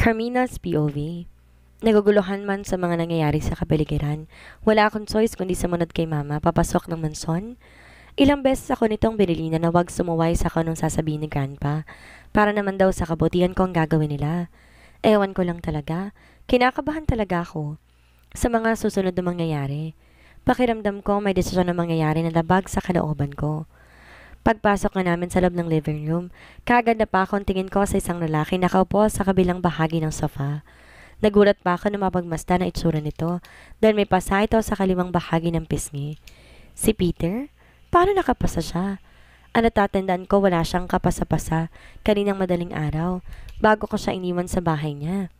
Carmina's POV. Naguguluhan man sa mga nangyayari sa kapaligiran, wala akong choice kundi sumunod kay mama papasok ng manson. Ilang beses ako nitong binilina na wag sumuway sa kanong sasabihin ni grandpa, para naman daw sa kabutihan ko ang gagawin nila. Ewan ko lang talaga, kinakabahan talaga ako sa mga susunod na mangyayari. Pakiramdam ko may desisyon na mangyayari na labag sa kalooban ko. Pagpasok nga namin sa loob ng living room, kaagad na pa akong tingin ko sa isang lalaki nakaupo sa kabilang bahagi ng sofa. Nagulat pa ako na mapagmasdan na itsura nito dahil may pasa ito sa kaliwang bahagi ng pisngi. Si Peter? Paano nakapasa siya? Ang natatandaan ko wala siyang kapasa-pasa kaninang madaling araw bago ko siya iniwan sa bahay niya.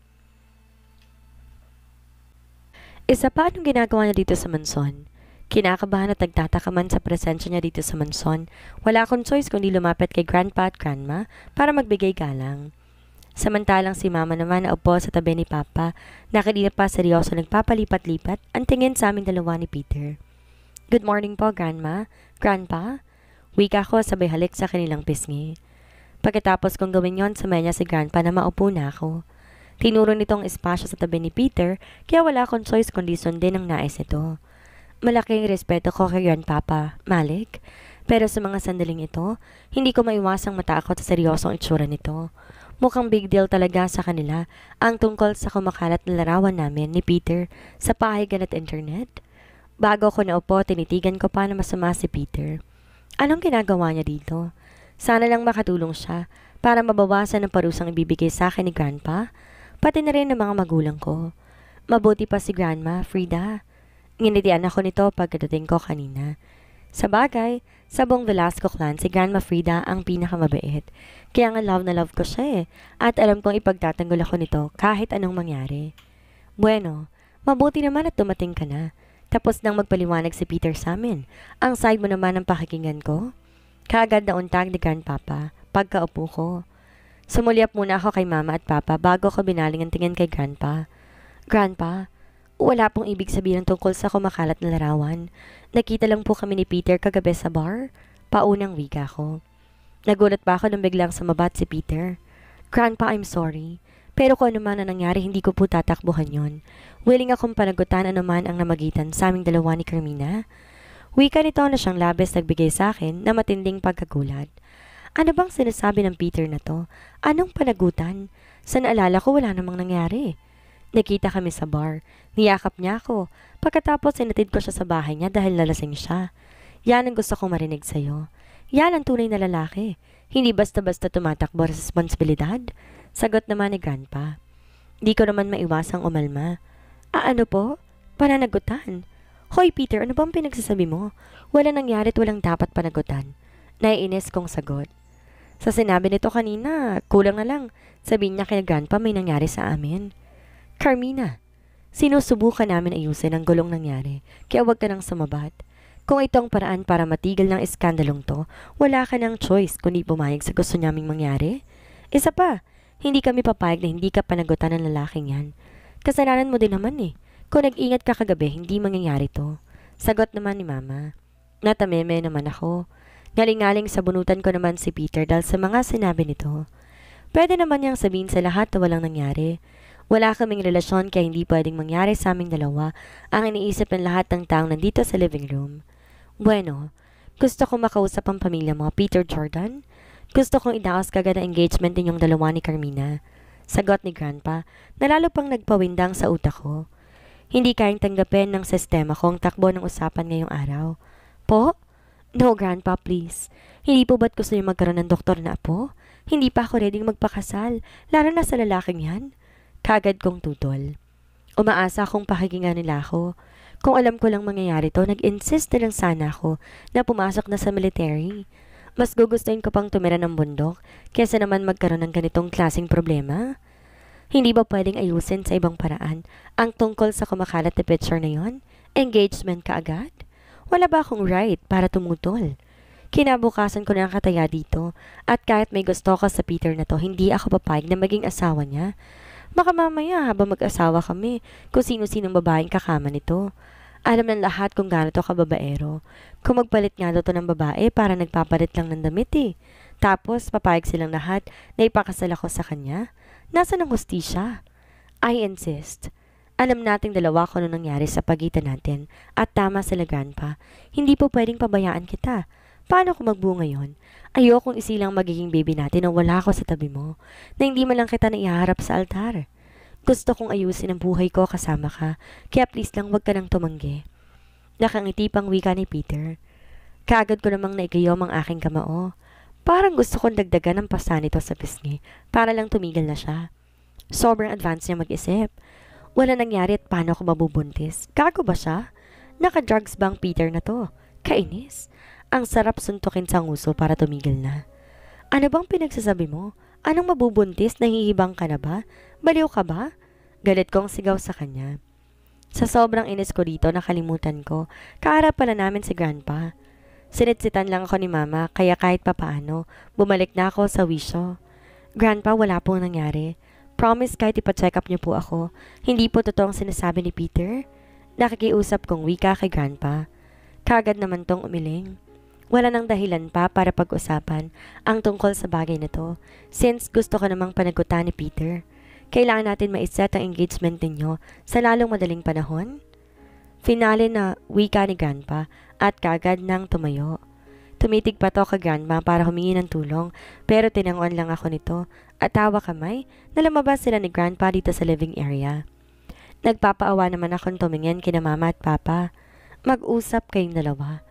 Isa pa anong ginagawa niya dito sa manson? Kinakabahan at nagtataka man sa presensya niya dito sa manson, wala akong choice kundi lumapit kay grandpa at grandma para magbigay galang. Samantalang si mama naman na upo sa tabi ni papa, nakilila pa seryoso nagpapalipat-lipat ang tingin sa aming dalawa ni Peter. Good morning po, grandma. Grandpa? Wika ko sabay halik sa kanilang pisngi. Pagkatapos kong gawin yon, sabay niya si grandpa na maupo na ako. Tinuro nitong espasyo sa tabi ni Peter, kaya wala akong choice kundi sundin ang nais nito. Malaking respeto ko kay Grandpapa, Malik. Pero sa mga sandaling ito, hindi ko maiwasang matakot sa seryosong itsura nito. Mukhang big deal talaga sa kanila ang tungkol sa kumakalat na larawan namin ni Peter sa pahayagan at internet. Bago ako naupo, tinitigan ko pa na masama si Peter. Anong ginagawa niya dito? Sana lang makatulong siya para mabawasan ang parusang ibibigay sa akin ni Grandpa, pati na rin ng mga magulang ko. Mabuti pa si Grandma, Frida. Nginitian ako nito pagkadating ko kanina. Sa bagay, sa buong Velasco clan, si Grandma Frida ang pinakamabait. Kaya nga love na love ko siya at alam kong ipagtatanggol ako nito kahit anong mangyari. Bueno, mabuti naman at dumating ka na. Tapos nang magpaliwanag si Peter sa amin. Ang side mo naman ang pakikinggan ko. Kaagad na untag ni Grandpapa pagkaupo ko. Sumulyap muna ako kay Mama at Papa bago ko binaling ang tingin kay Grandpa. Grandpa, wala pong ibig sabihin tungkol sa kumakalat na larawan. Nakita lang po kami ni Peter kagabi sa bar. Paunang wika ko. Nagulat pa ako nang biglang sumabat si Peter. Grandpa, I'm sorry. Pero kung ano man ang nangyari, hindi ko po tatakbuhan yon. Willing akong panagutan ano man ang namagitan sa aming dalawa ni Carmina. Wika nito na siyang labis nagbigay sa akin na matinding pagkagulat. Ano bang sinasabi ng Peter na to? Anong panagutan? Sa naalala ko wala namang nangyari. Nakita kami sa bar. Niyakap niya ako. Pagkatapos sinatid ko siya sa bahay niya dahil lalasing siya. Yan ang gusto kong marinig sa'yo. Yan ang tunay na lalaki. Hindi basta-basta tumatakbo sa responsibilidad. Sagot naman ni Grandpa. Di ko naman maiwasang umalma. Ano po? Pananagutan? Hoy Peter, ano bang pinagsasabi mo? Walang nangyari at walang dapat panagutan. Naiinis kong sagot. Sa sinabi nito kanina, kulang na lang. Sabihin niya kay Grandpa may nangyari sa amin. Carmina, sinusubukan namin ayusin ang gulong nangyari, kaya huwag ka nang sumabat. Kung ito ang paraan para matigil ng iskandalong to, wala ka ng choice kundi pumayag sa gusto naming mangyari. Isa pa, hindi kami papayag na hindi ka panagutan ng lalaking yan. Kasalanan mo din naman eh. Kung nag-ingat ka kagabi, hindi mangyayari to. Sagot naman ni Mama. Natameme naman ako. Ngaling-ngaling sa bunutan ko naman si Peter dahil sa mga sinabi nito. Pwede naman niyang sabihin sa lahat na walang nangyari. Wala kaming relasyon kaya hindi pwedeng mangyari sa aming dalawa ang iniisip ng lahat ng taong nandito sa living room. Bueno, gusto kong makausap ang pamilya mo, Peter Jordan. Gusto kong idaos kagad ang engagement ninyong dalawa ni Carmina. Sagot ni Grandpa na lalo pang nagpawindang sa utak ko. Hindi kayang tanggapin ng sistema ko ang takbo ng usapan ngayong araw. Po? No, Grandpa, please. Hindi po ba't gusto niyo magkaroon ng doktor na apo? Hindi pa ako readyng magpakasal, lalo na sa lalaking yan. Kagad kong tutol. Umaasa akong pakikinggan nila ako. Kung alam ko lang mangyayari to, nag-insist na lang sana ako na pumasok na sa military. Mas gugustuhin ko pang tumira ng bundok kesa naman magkaroon ng ganitong klaseng problema. Hindi ba pwedeng ayusin sa ibang paraan ang tungkol sa kumakalat na picture na yon? Engagement ka agad? Wala ba akong right para tumutol? Kinabukasan ko na nakataya dito at kahit may gusto ko sa Peter na to, hindi ako papayag na maging asawa niya. Baka mamaya habang mag-asawa kami kung sino-sinong babaeng kakama nito. Alam ng lahat kung gaano to kababaero. Kung magpalit nga to ng babae para nagpapalit lang ng damit eh. Tapos papayag silang lahat na ipakasal ako sa kanya. Nasaan ang hustisya? I insist. Alam nating dalawa kung ano nangyari sa pagitan natin at tama sila Grandpa. Hindi po pwedeng pabayaan kita. Paano kung magbuo ngayon? Ayokong isilang magiging baby natin na wala ako sa tabi mo, na hindi man lang kita naiharap sa altar. Gusto kong ayusin ang buhay ko kasama ka, kaya please lang wag ka nang tumanggi. Nakangiti pang wika ni Peter. Kaagad ko namang naigayom ang aking kamao. Parang gusto kong dagdagan ang pasa nito sa pisngi para lang tumigil na siya. Sobrang advance niya mag-isip. Wala nangyari at paano ako mabubuntis? Gago ba siya? Naka-drugs ba ang Peter na to? Kainis. Ang sarap suntukin sa nguso para tumigil na. Ano bang pinagsasabi mo? Anong mabubuntis? Nahihibang ka na ba? Baliw ka ba? Galit kong sigaw sa kanya. Sa sobrang inis ko dito, nakalimutan ko. Kaharap pala namin si Grandpa. Sinitsitan lang ako ni Mama, kaya kahit papaano, bumalik na ako sa wisyo. Grandpa, wala pong nangyari. Promise kahit ipa-check up niyo po ako. Hindi po totoong sinasabi ni Peter. Nakikiusap kong wika kay Grandpa. Kagad naman tong umiling. Wala nang dahilan pa para pag-usapan ang tungkol sa bagay na to, since gusto ka namang panagutan ni Peter. Kailangan natin maiset ang engagement ninyo sa lalong madaling panahon. Finale na wika ni Grandpa at kagad nang tumayo. Tumitig pa to kay Grandma para humingi ng tulong, pero tinanguan lang ako nito at tawa kamay na lumabas sila ni Grandpa dito sa living area. Nagpapaawa naman akong tumingin kina Mama at Papa. Mag-usap kayong dalawa.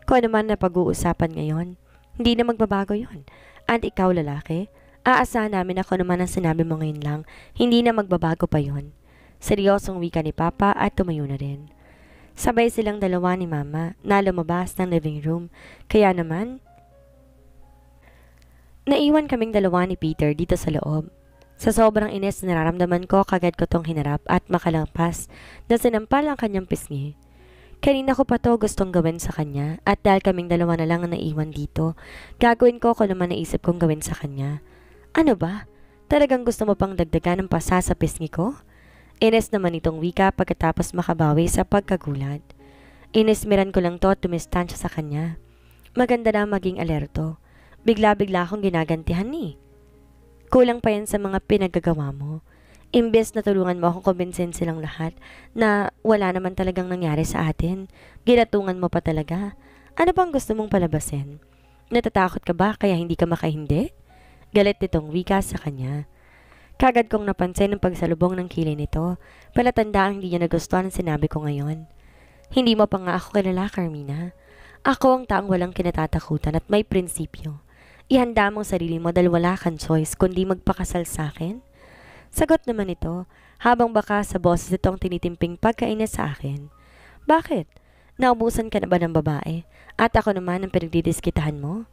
Kung ano man na pag-uusapan ngayon, hindi na magbabago yon. At ikaw lalaki, aasahan namin ako naman ang sinabi mo ngayon lang, hindi na magbabago pa yon. Seryosong wika ni Papa at tumayo na rin. Sabay silang dalawa ni Mama na lumabas ng living room, kaya naman, naiwan kaming dalawa ni Peter dito sa loob. Sa sobrang inis na nararamdaman ko, kagad ko tong hinarap at makalampas na sinampal ang kanyang pisngi. Kanina ko pa to gustong gawin sa kanya at dahil kaming dalawa na lang ang naiwan dito, gagawin ko kung naman naisip kong gawin sa kanya. Ano ba? Talagang gusto mo pang dagdagan ng pasa sa pisngi ko? Ines naman itong wika pagkatapos makabawi sa pagkagulat. Inismiran ko lang to at tumistansya sa kanya. Maganda na maging alerto. Bigla-bigla akong ginagantihan ni. Kulang pa yan sa mga pinagagawa mo. Imbes na tulungan mo akong kumbinsin silang lahat na wala naman talagang nangyari sa atin, ginatungan mo pa talaga. Ano bang gusto mong palabasin? Natatakot ka ba kaya hindi ka makahindi? Galit nitong wika sa kanya. Kagad kong napansin ang pagsalubong ng kilay nito, palatanda ang hindi niya nagustuhan ang sinabi ko ngayon. Hindi mo pa nga ako kilala, Carmina. Ako ang taong walang kinatatakutan at may prinsipyo. Ihanda mong sarili mo dahil wala kang choice kundi magpakasal sa akin. Sagot naman ito, habang baka sa boses itong tinitimping pagkainis sa akin. Bakit? Naubusan ka na ba ng babae? At ako naman ang pinagdidiskitahan mo?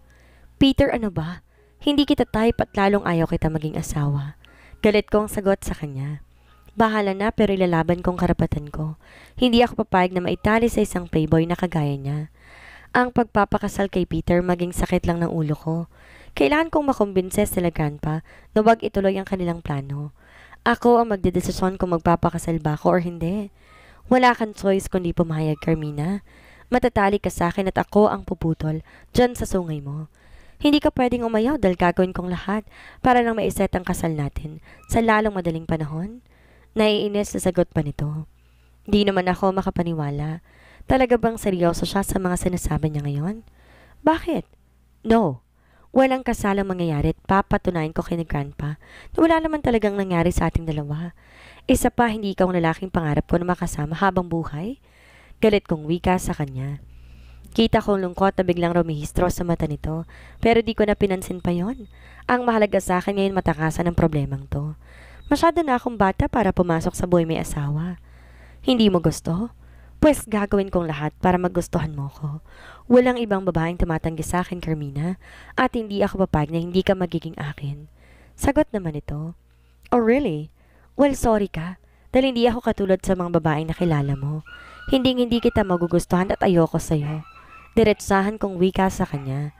Peter, ano ba? Hindi kita type at lalong ayaw kita maging asawa. Galit kong sagot sa kanya. Bahala na pero ilalaban kong karapatan ko. Hindi ako papayag na maitali sa isang playboy na kagaya niya. Ang pagpapakasal kay Peter maging sakit lang ng ulo ko. Kailangan kong makumbinse sila Grandpa na wag ituloy ang kanilang plano. Ako ang magdedesisyon kung magpapakasal ba ako or hindi. Wala kang choice kundi pumayag, Carmina. Matatali ka sa akin at ako ang puputol dyan sa sungay mo. Hindi ka pwedeng umayaw dahil gagawin kong lahat para lang maiset ang kasal natin sa lalong madaling panahon. Naiinis na sagot pa nito. Di naman ako makapaniwala. Talaga bang seryoso siya sa mga sinasabi niya ngayon? Bakit? No. Walang kasalang mangyayari at papatunayan ko kay ni Grandpa na wala naman talagang nangyari sa ating dalawa. Isa pa, hindi ikaw ang lalaking pangarap ko na makasama habang buhay. Galit kong wika sa kanya. Kita kong lungkot na biglang rumihistro sa mata nito, pero di ko na pinansin pa yon. Ang mahalaga sa akin ngayon matakasan ang problemang to. Masyado na akong bata para pumasok sa buhay may asawa. Hindi mo gusto? Pues gagawin kong lahat para magustuhan mo ko. Walang ibang babaeng tumatanggi sa akin, Carmina, at hindi ako papayag na hindi ka magiging akin. Sagot naman ito. Oh really? Well, sorry ka. Dahil hindi ako katulad sa mga babaeng nakilala mo. Hindi kita magugustuhan at ayoko sa'yo. Diretsahan kong wika sa kanya.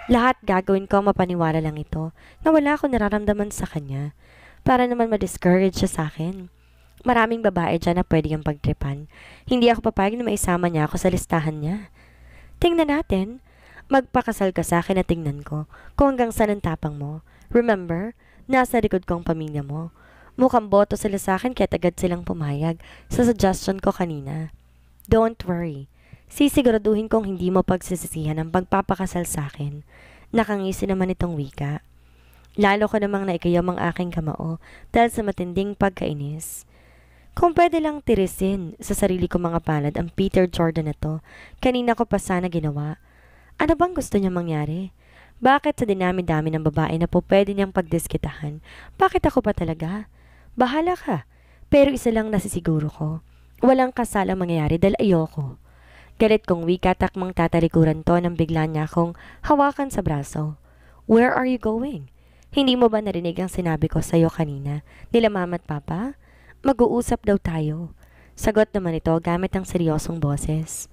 Lahat gagawin ko mapaniwala lang ito na wala akong nararamdaman sa kanya. Para naman ma-discourage siya sa akin. Maraming babae dyan na pwede yung pagtripan. Hindi ako papayag na maisama niya ako sa listahan niya. Tingnan natin. Magpakasal ka sa akin at tingnan ko kung hanggang saan ang tapang mo. Remember, Nasa likod ko ang pamilya mo. Mukhang boto sila sa akin kaya agad silang pumayag sa suggestion ko kanina. Don't worry. Sisiguraduhin kong hindi mo pagsisisihan ang pagpapakasal sa akin. Nakangisi naman itong wika. Lalo ko namang naikayam ang aking kamao dahil sa matinding pagkainis. Kung pwede lang tirisin sa sarili ko mga palad ang Peter Jordan na to, kanina ko pa sana ginawa. Ano bang gusto niya mangyari? Bakit sa dinami-dami ng babae na po pwede niyang pagdiskitahan? Bakit ako pa talaga? Bahala ka. Pero isa lang nasisiguro ko. Walang kasalang mangyayari dahil ayoko. Galit kong wika takmang tatalikuran to nang bigla niya akong hawakan sa braso. Where are you going? Hindi mo ba narinig ang sinabi ko sa'yo kanina? Nila mama at papa? Mag-uusap daw tayo. Sagot naman ito gamit ang seryosong boses.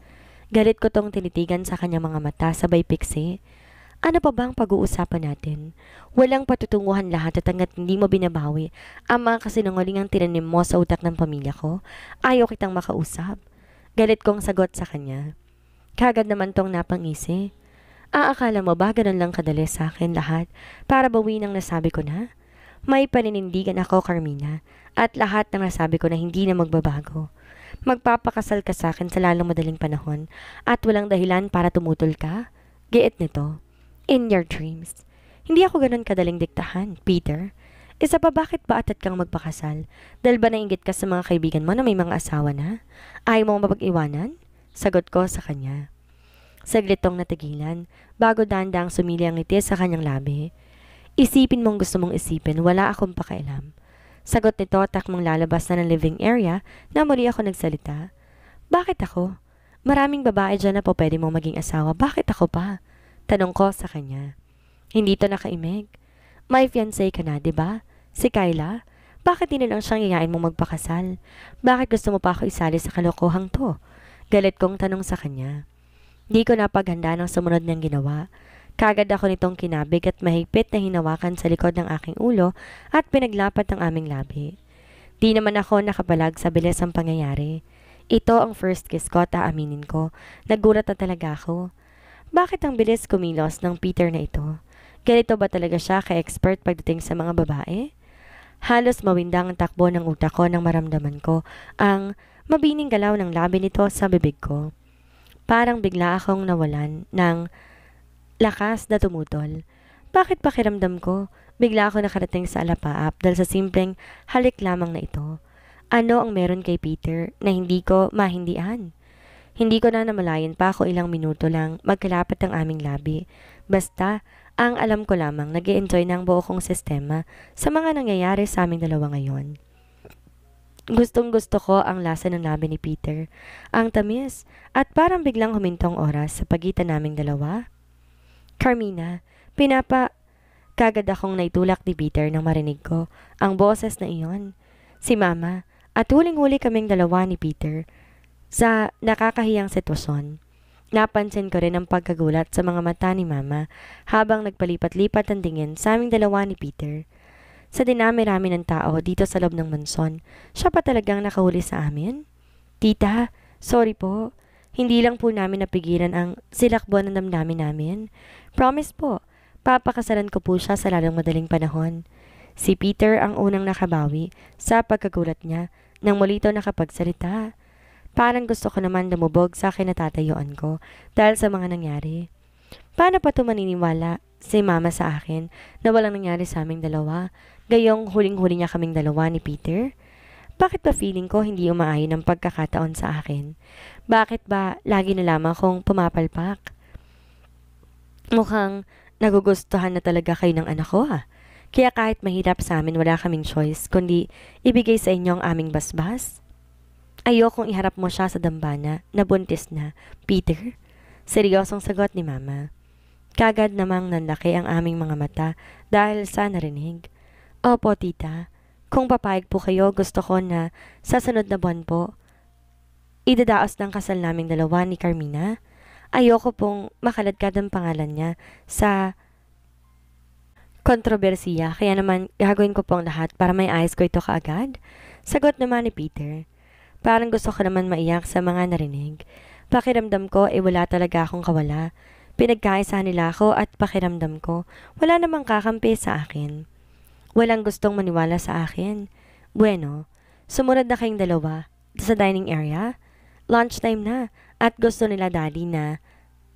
Galit ko tong tinitigan sa kanyang mga mata sabay piksi. Ano pa bang pag-uusapan natin? Walang patutunguhan lahat at hanggat hindi mo binabawi ang mga kasinungalingang tinanim mo sa utak ng pamilya ko, ayaw kitang makausap. Galit kong sagot sa kanya. Kagad naman tong napangisi. Aakala mo ba ganun lang kadali sa akin lahat para bawiin ang nasabi ko na? May paninindigan ako, Carmina, at lahat ng nasabi ko na hindi na magbabago. Magpapakasal ka sa akin sa lalong madaling panahon at walang dahilan para tumutol ka? Giit nito. In your dreams. Hindi ako ganun kadaling diktahan, Peter. Isa pa bakit ba atat kang magpakasal? Dahil ba nainggit ka sa mga kaibigan mo na may mga asawa na? Ayaw mong mapag-iwanan? Sagot ko sa kanya. Saglit tong natigilan, bago dahan-dahang sumili ang ngiti sa kanyang labi. Isipin mong gusto mong isipin, wala akong pakialam. Sagot nito takmang lalabas na ng living area na muli ako nagsalita. Bakit ako? Maraming babae dyan na po pwede mong maging asawa, bakit ako pa? Tanong ko sa kanya. Hindi to nakaimig. May fiancé ka na, diba? Si Kyla? Bakit di na lang siyang yayain mong magpakasal? Bakit gusto mo pa ako isali sa kalokohang to? Galit kong tanong sa kanya. Di ko napaghanda ng sumunod niyang ginawa. Kagad ako nitong kinabig at mahigpit na hinawakan sa likod ng aking ulo at pinaglapat ng aming labi. Di naman ako nakapalag sa bilis ang pangyayari. Ito ang first kiss ko at aaminin ko. Nagulat na talaga ako. Bakit ang bilis kumilos ng Peter na ito? Ganito ba talaga siya ka-expert pagdating sa mga babae? Halos mawindang ang takbo ng utak ko nang maramdaman ko ang mabining galaw ng labi nito sa bibig ko. Parang bigla akong nawalan ng lakas na tumutol. Bakit pakiramdam ko? Bigla ako nakarating sa alapaap dahil sa simpleng halik lamang na ito. Ano ang meron kay Peter na hindi ko mahindian? Hindi ko na namalayan pa ako ilang minuto lang magkalapit ang aming labi. Basta, ang alam ko lamang nag-e-enjoy ng buo kong sistema sa mga nangyayari sa aming dalawa ngayon. Gustong gusto ko ang lasa ng labi ni Peter. Ang tamis at parang biglang humintong oras sa pagitan naming dalawa. Carmina, kagad akong naitulak ni Peter nang marinig ko ang boses na iyon. Si Mama at huling-huli kaming dalawa ni Peter. Sa nakakahiyang sitwasyon, napansin ko rin ang pagkagulat sa mga mata ni Mama habang nagpalipat-lipat ang tingin sa aming dalawa ni Peter. Sa dinami-rami ng tao dito sa loob ng mansyon, siya pa talagang nakahuli sa amin? Tita, sorry po. Hindi lang po namin napigilan ang silakbuan ng damdamin namin. Promise po, papakasalan ko po siya sa lalong madaling panahon. Si Peter ang unang nakabawi sa pagkagulat niya nang muli ito nakapagsalita. Parang gusto ko naman lumubog sa kinatatayuan ko dahil sa mga nangyari. Paano pa ito maniniwala si Mama sa akin na walang nangyari sa aming dalawa, gayong huling-huli niya kaming dalawa ni Peter? Bakit ba feeling ko hindi umaayon ang pagkakataon sa akin? Bakit ba lagi na lamang akong pumapalpak? Mukhang nagugustuhan na talaga kayo ng anak ko Kaya kahit mahirap sa amin wala kaming choice kundi ibigay sa inyo ang aming basbas. Ayokong iharap mo siya sa dambana na buntis na, Peter. Seryosong sagot ni Mama. Kagad namang nanlaki ang aming mga mata dahil sa narinig. Opo, tita. Kung papayag po kayo, gusto ko na sa sunod na buwan po, idadaos ng kasal naming dalawa ni Carmina. Ayoko pong makaladkad ang pangalan niya sa kontrobersiya, kaya naman gagawin ko pong lahat para may ayos ko ito kaagad. Sagot naman ni Peter. Parang gusto ko naman maiyak sa mga narinig. Pakiramdam ko wala talaga akong kawala. Pinagkaisa nila ako at pakiramdam ko wala namang kakampi sa akin. Walang gustong maniwala sa akin. Bueno, sumunod na kayong dalawa sa dining area. Lunchtime na at gusto nila daddy na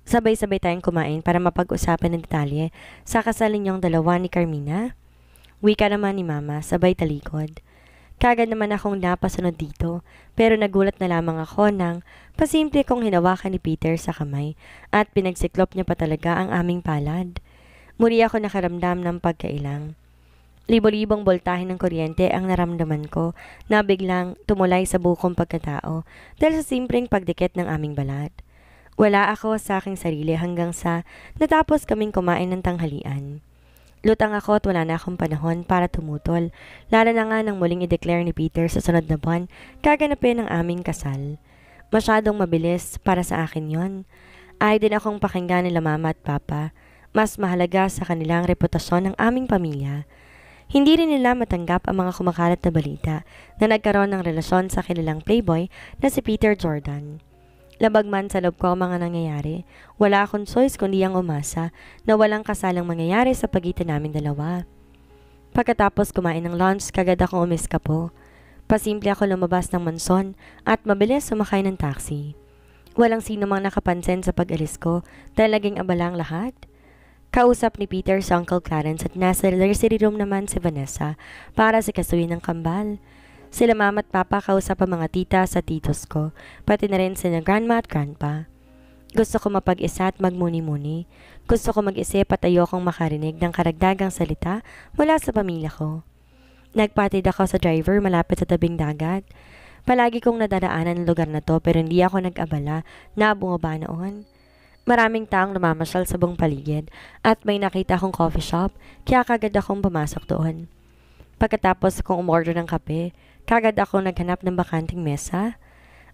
sabay-sabay tayong kumain para mapag-usapan ng detalye sa kasal ninyong dalawa ni Carmina. Wika naman ni Mama, sabay talikod. Kagad naman akong napasunod dito, pero nagulat na lamang ako nang pasimple kong hinawakan ni Peter sa kamay at pinagsiklop niya pa talaga ang aming palad. Muli ako nakaramdam ng pagkailang. Libo-libong boltahe ng kuryente ang naramdaman ko na biglang tumulay sa bukong pagkatao dahil sa simpleng pagdikit ng aming balat. Wala ako sa aking sarili hanggang sa natapos kaming kumain ng tanghalian. Lutang ako at wala na akong panahon para tumutol, lalo na nga nang muling i-declare ni Peter sa sunod na buwan, kaganapin ang aming kasal. Masyadong mabilis para sa akin yon. Ay din akong pakinggan nila Mama at Papa. Mas mahalaga sa kanilang reputasyon ng aming pamilya. Hindi rin nila matanggap ang mga kumakalat na balita na nagkaroon ng relasyon sa kilalang playboy na si Peter Jordan. Labag man sa loob ko ang mga nangyayari, wala akong choice kundi ang umasa na walang kasalang mangyayari sa pagitan namin dalawa. Pagkatapos kumain ng lunch, kagad akong umiskapo. Pasimple ako lumabas ng manson at mabilis sumakay ng taxi. Walang sino mang nakapansin sa pag-alis ko dahil naging abala ang lahat. Kausap ni Peter sa Uncle Clarence at nasa nursery room naman si Vanessa para sikasuhin ng kambal. Sila Mama at Papa kausap ang mga tita sa titos ko, pati na rin sina Grandma at Grandpa. Gusto ko mapag-isa at magmuni-muni. Gusto ko mag-isip at ayokong makarinig ng karagdagang salita mula sa pamilya ko. Nagpatid ako sa driver malapit sa tabing dagat. Palagi kong nadaraanan ang lugar na to pero hindi ako nag-abala na bumaba noon. Maraming taong namamasyal sa buong paligid at may nakita akong coffee shop kaya kagad akong pumasok doon. Pagkatapos kong umorder ng kape, kagad ako naghanap ng bakanting mesa.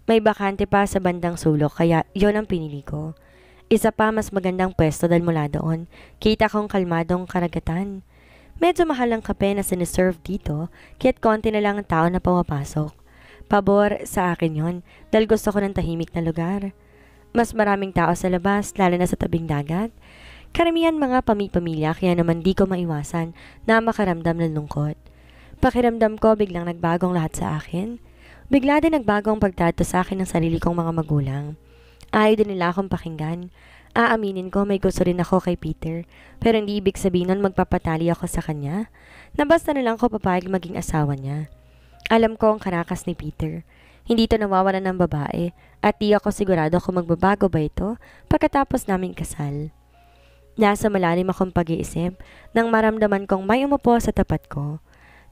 May bakante pa sa bandang sulok kaya yon ang pinili ko. Isa pa mas magandang pwesto dahil mula doon, kita kong kalmadong karagatan. Medyo mahal ang kape na siniserve dito kaya't konti na lang ang tao na pumapasok. Pabor sa akin yon dahil gusto ko ng tahimik na lugar. Mas maraming tao sa labas lalo na sa tabing dagat. Karamihan mga pamilya kaya naman di ko maiwasan na makaramdam ng lungkot. Pakiramdam ko biglang nagbagong lahat sa akin. Bigla din nagbago ang pagtrato sa akin ng sarili kong mga magulang. Ayaw din nila akong pakinggan. Aaminin ko may gusto rin ako kay Peter, pero hindi ibig sabihin nun magpapatali ako sa kanya, na basta na lang ko papayag maging asawa niya. Alam ko ang karakas ni Peter. Hindi ito nawawalan ng babae, at di ako sigurado kung magbabago ba ito pagkatapos naming kasal. Nasa malalim akong pag-iisip nang maramdaman kong may umupo sa tapat ko.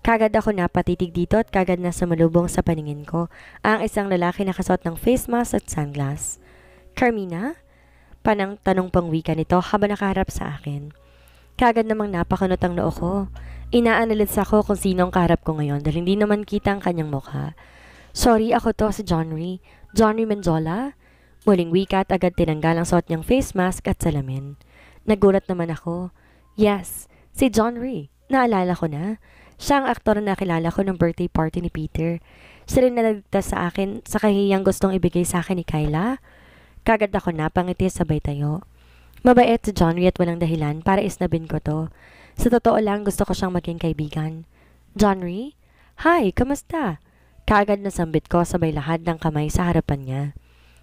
Kagad ako napatitig dito at kagad na sumalubong sa paningin ko ang isang lalaki na nakasuot ng face mask at sunglass. Carmina? Panang tanong pang wika nito habang nakaharap sa akin. Kagad namang napakunot ang noo ko. Inaanalis ako kung sino ang kaharap ko ngayon dahil hindi naman kita ang kanyang mukha. Sorry, ako to si Johnry. Johnry Menjola? Muling wika at agad tinanggal ang suot niyang face mask at salamin. Nagulat naman ako. Yes, si Johnry. Naalala ko na. Siya ang aktor na nakilala ko ng birthday party ni Peter. Siya rin naligtas sa akin sa kahiyang gustong ibigay sa akin ni Kyla. Kagad ako napangiti sabay tayo. Mabait si Johnry at walang dahilan para isnabin ko to. Sa totoo lang gusto ko siyang maging kaibigan. Johnry? Hi, kamusta? Kagad nasambit ko sabay lahad ng kamay sa harapan niya.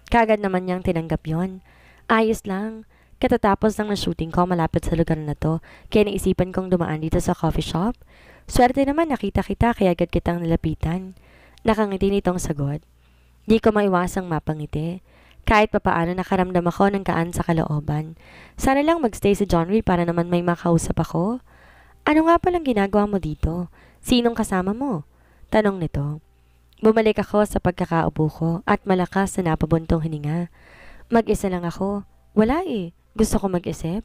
Kagad naman niyang tinanggap yon. Ayos lang. Katatapos ng shooting ko malapit sa lugar na to, kaya naisipan kong dumaan dito sa coffee shop. Swerte naman nakita kita kaya agad kitang nilapitan. Nakangiti nitong sagot. Di ko maiwasang mapangiti. Kahit papaano nakaramdam ako ng kaan sa kalooban. Sana lang magstay si Johnry para naman may makausap ako. Ano nga palang ginagawa mo dito? Sinong kasama mo? Tanong nito. Bumalik ako sa pagkakaupo ko at malakas na napabuntong hininga. Mag-isa lang ako. Wala eh. Gusto ko mag-isip.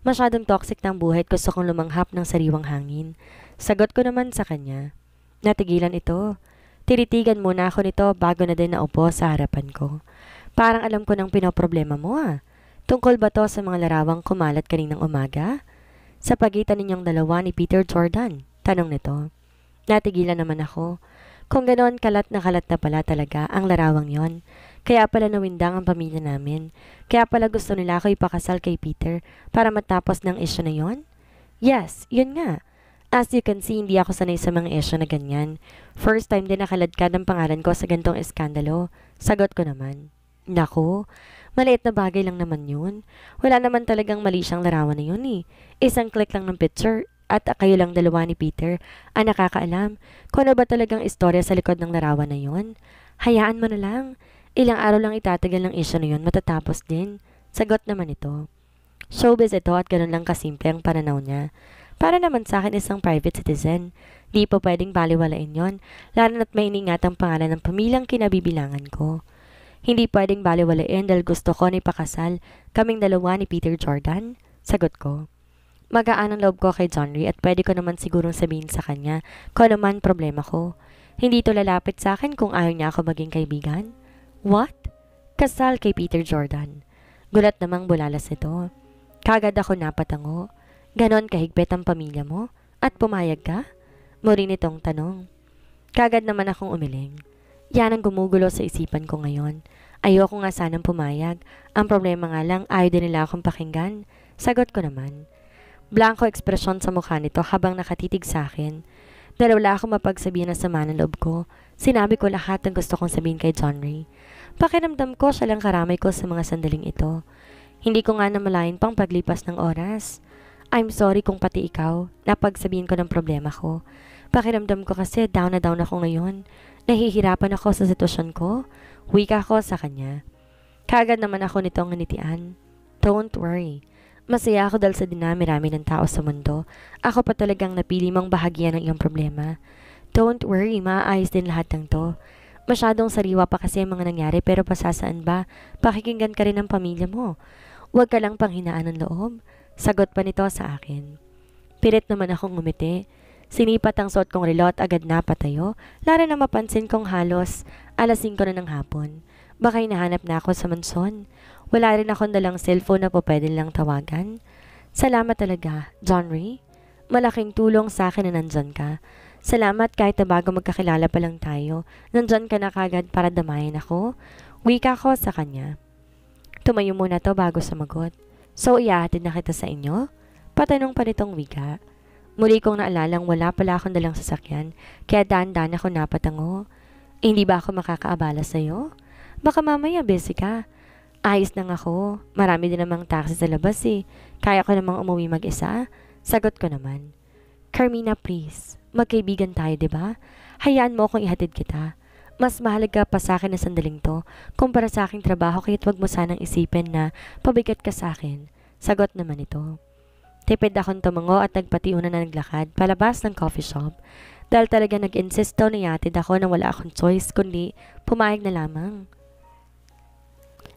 Masyadong toxic ng buhay at gusto kong lumanghap ng sariwang hangin. Sagot ko naman sa kanya. Natigilan ito. Tinitigan muna ako nito bago na din naupo sa harapan ko. Parang alam ko ng pinoproblema mo ah. Tungkol ba to sa mga larawang kumalat kaninang umaga? Sa pagitan ninyong dalawa ni Peter Jordan? Tanong nito. Natigilan naman ako. Kung ganoon kalat na pala talaga ang larawang yon. Kaya pala nawindang ang pamilya namin. Kaya pala gusto nila ako ipakasal kay Peter para matapos ng isyu na yon? Yes, yun nga. As you can see, hindi ako sanay sa mga issue na ganyan. First time din nakaladkad ang pangalan ko sa gantong eskandalo. Sagot ko naman. Naku, maliit na bagay lang naman yun. Wala naman talagang mali siyang larawan na yun eh. Isang click lang ng picture at kayo lang dalawa ni Peter ang nakakaalam kung ano ba talagang istorya sa likod ng larawan na yun. Hayaan mo na lang. Ilang araw lang itatagal ng issue na yun, matatapos din. Sagot naman ito. Showbiz ito at ganun lang kasimple ang pananaw niya. Para naman sa akin isang private citizen. Di po pwedeng baliwalain yon, lalo na't may iningat ang pangalan ng pamilyang kinabibilangan ko. Hindi pwedeng baliwalain dahil gusto ko na ipakasal kaming dalawa ni Peter Jordan. Sagot ko. Magaan ang loob ko kay John Ray at pwede ko naman sigurong sabihin sa kanya kung ano man problema ko. Hindi to lalapit sa akin kung ayaw niya ako maging kaibigan. What? Kasal kay Peter Jordan. Gulat namang bulalas ito. Kagad ako napatango. Ganon kahigpit ang pamilya mo? At pumayag ka? Muli nitong tanong. Kagad naman akong umiling. Yan ang gumugulo sa isipan ko ngayon. Ayoko nga sanang pumayag. Ang problema nga lang, ayaw din nila akong pakinggan. Sagot ko naman. Blanco ekspresyon sa mukha nito habang nakatitig sa akin. Dahil wala akong mapagsabihin na sama ng loob ko, sinabi ko lahat ng gusto kong sabihin kay John Ray. Pakiramdam ko siya lang karamay ko sa mga sandaling ito. Hindi ko nga namalayan pang paglipas ng oras. I'm sorry kung pati ikaw, napagsabihin ko ng problema ko. Pakiramdam ko kasi down na down ako ngayon. Nahihirapan ako sa sitwasyon ko. Wika ko sa kanya. Kagad naman ako nitong nganitian. Don't worry. Masaya ako dahil sa dinami-rami ng tao sa mundo. Ako pa talagang napili mong bahagyan ng iyong problema. Don't worry, maayos din lahat ng to. Masyadong sariwa pa kasi ang mga nangyari pero pasasaan ba? Pakikinggan ka rin ng pamilya mo. Huwag ka lang panghinaan ng loob. Sagot pa nito sa akin. Pilit naman akong ngumiti. Sinipat ang suot kong relo at agad napatayo, lalo na mapansin kong halos alas 5 na ng hapon. Baka hinahanap na ako sa mansyon. Wala rin akong dalang cellphone na po pwede lang tawagan. Salamat talaga, John Ray. Malaking tulong sa akin na nandyan ka. Salamat kahit na bago magkakilala pa lang tayo, nandyan ka na kagad para damayan ako. Wika ko sa kanya. Tumayo muna to bago sumagot. So, iyahatid na kita sa inyo? Patanong pa nitong wika. Muli kong naalalang wala pala akong dalang sasakyan, kaya daan-daan ako napatango. Hindi ba ako makakaabala sa'yo? Baka mamaya busy ka. Ayos lang ako. Marami din namang taxi sa labas eh. Kaya ko namang umuwi mag-isa. Sagot ko naman. Carmina, please. Magkaibigan tayo, diba? Hayaan mo akong ihatid kita. Mas mahalaga pa sa akin na sandaling to kumpara sa aking trabaho kaya't wag mo sanang isipin na pabigat ka sa akin. Sagot naman ito. Tipid akong tumango at nagpatiuna na naglakad palabas ng coffee shop dahil talaga nag-insisto na yatid ako na wala akong choice kundi pumayag na lamang.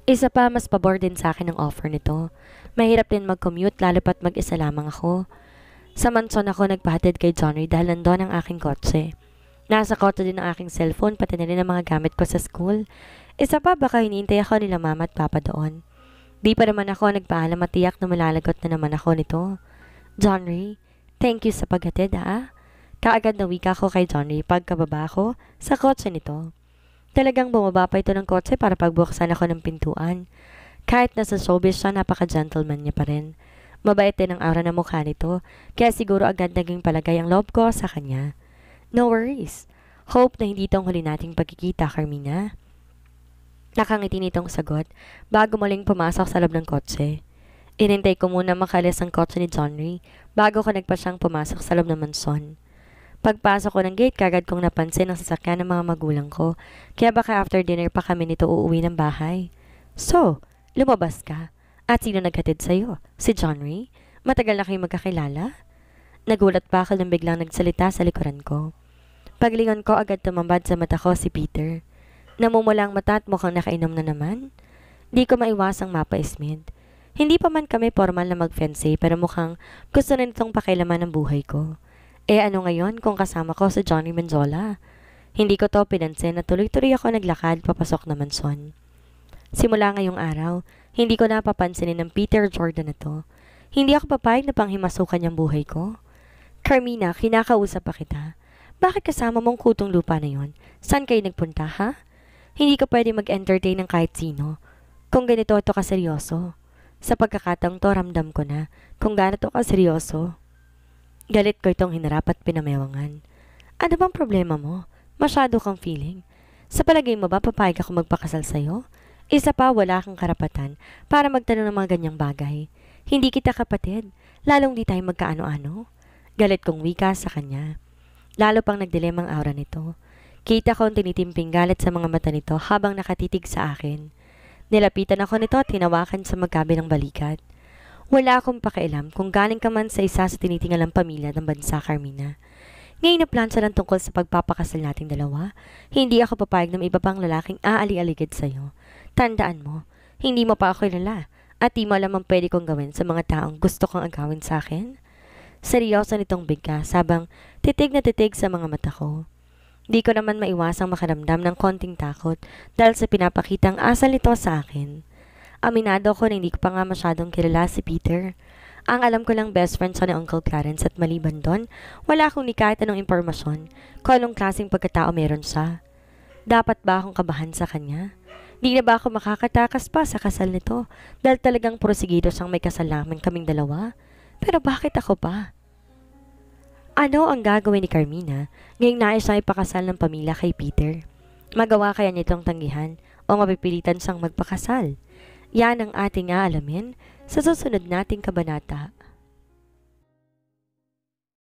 Isa pa mas pabor din sa akin ang offer nito. Mahirap din mag-commute lalo pat mag-isa lamang ako. Sa mansyon ako nagpahatid kay John Ray dahil nandun ang aking kotse. Nasa kotse din ang aking cellphone pati na rin ang mga gamit ko sa school. Isa pa baka hinihintay ako nila mama at papa doon. Di pa naman ako nagpaalam at tiyak na malalagot na naman ako nito. John Ray, thank you sa paghatid ha. Kaagad na wika ko kay John Ray pagkababa ko sa kotse nito. Talagang bumaba pa ito ng kotse para pagbuksan ako ng pintuan. Kahit nasa showbiz siya, napaka-gentleman niya pa rin. Mabait din ang aura ng mukha nito, kaya siguro agad naging palagay ang loob ko sa kanya. No worries. Hope na hindi itong huli nating pagkikita, Carmina. Nakangiti nitong sagot bago muling pumasok sa loob ng kotse. Inintay ko muna makalis ang kotse ni John Ray bago ko nagpa siyang pumasok sa loob ng mansyon. Pagpasok ko ng gate, kagad kong napansin ang sasakyan ng mga magulang ko, kaya baka after dinner pa kami nito uuwi ng bahay. So, lumabas ka? At sino naghatid sa'yo? Si John Ray? Matagal na kayong magkakilala? Nagulat pa ako nang biglang nagsalita sa likuran ko. Paglingon ko, agad tumambad sa mata ko si Peter. Namumula ang mata at mukhang nakainom na naman. Di ko maiwasang mapa-ismid. Hindi pa man kami formal na mag-fiancé pero mukhang gusto na nitong pakilaman ng buhay ko. Eh ano ngayon kung kasama ko si Johnny Menzola? Hindi ko to pinansin na tuloy-tuloy ako naglakad papasok na mansyon. Simula ngayong araw, hindi ko napapansinin ng Peter Jordan na to. Hindi ako papayag na panghimasukan niyang buhay ko. Carmina, kinakausap pa kita. Bakit kasama mong kutong lupa na yon? Saan kayo nagpunta, ha? Hindi ka pwede mag-entertain ng kahit sino. Kung ganito ito kaseryoso. Sa pagkakataong to, ramdam ko na kung gaano to kaseryoso. Galit ko itong hinarap at pinamewangan. Ano bang problema mo? Masyado kang feeling. Sa palagay mo ba papayag ako magpakasal sa'yo? Isa pa, wala kang karapatan para magtanong ng mga ganyang bagay. Hindi kita kapatid, lalong di tayo magkaano-ano. Galit kong wika sa kanya. Lalo pang nagdilim ang aura nito. Kita ko ang tinitimping galit sa mga mata nito habang nakatitig sa akin. Nilapitan ako nito at hinawakan sa magkabilang balikat. Wala akong pakialam kung galing ka man sa isa sa tinitingalang pamilya ng bansa, Carmina. Ngayon na plansa lang tungkol sa pagpapakasal nating dalawa, hindi ako papayag na may iba pang lalaking aali-aligid sa'yo. Tandaan mo, hindi mo pa ako kilala at di mo alam ang pwede kong gawin sa mga taong gusto kong agawin sa akin. Seryoso nitong bigkas habang titig na titig sa mga mata ko. Di ko naman maiwasang makaramdam ng konting takot dahil sa pinapakitang asal nito sa akin. Aminado ko na hindi ko pa nga masyadong kilala si Peter. Ang alam ko lang best friend siya ni Uncle Clarence at maliban doon, wala akong ni kahit anong impormasyon kung anong klaseng pagkatao meron siya. Dapat ba akong kabahan sa kanya? Di na ba ako makakatakas pa sa kasal nito dahil talagang porsigido siyang may kasal namin kaming dalawa? Pero bakit ako pa? Ano ang gagawin ni Carmina ngayong nais siyang ipakasal ng pamilya kay Peter? Magawa kaya nitong tanggihan o mapipilitan siyang magpakasal? Yan ang ating aalamin sa susunod nating kabanata.